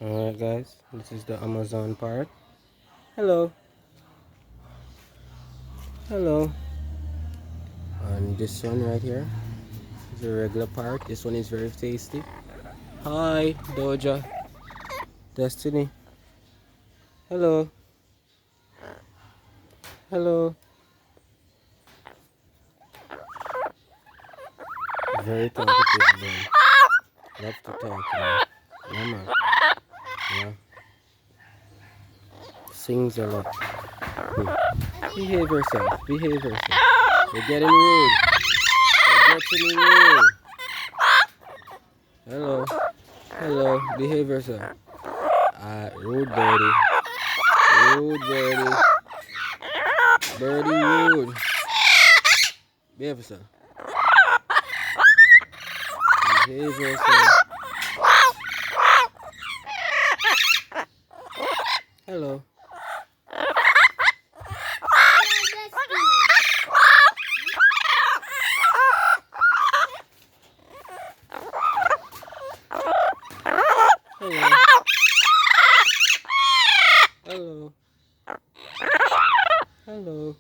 Alright guys, this is the Amazon parrot. Hello. Hello. And this one right here is a regular parrot. This one is very tasty. Hi, Doja. Destiny. Hello. Hello. Very talkative man. Love to talk, Mama. Yeah. Sings a lot. Behave yourself. Behave yourself. You're getting rude. You're getting rude. Hello. Hello. Behave yourself. Rude birdie. Rude birdie. Birdie rude. Behave yourself. Behave yourself. Hello. Hello. Hello. Hello.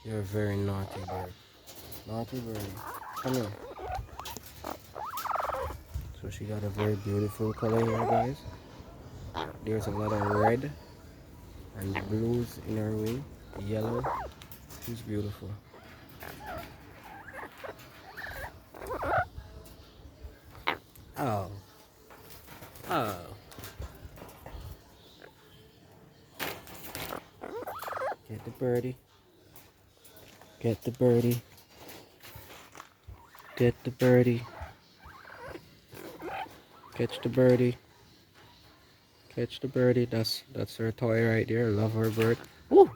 You're a very naughty bird. Naughty bird. Come here. So she got a very beautiful color here, guys. There's a lot of red and blues in her wing. Yellow. She's beautiful. Oh. Oh. Get the birdie. Get the birdie. Get the birdie. Catch the birdie. Catch the birdie. That's her toy right there. Love her bird. Woo!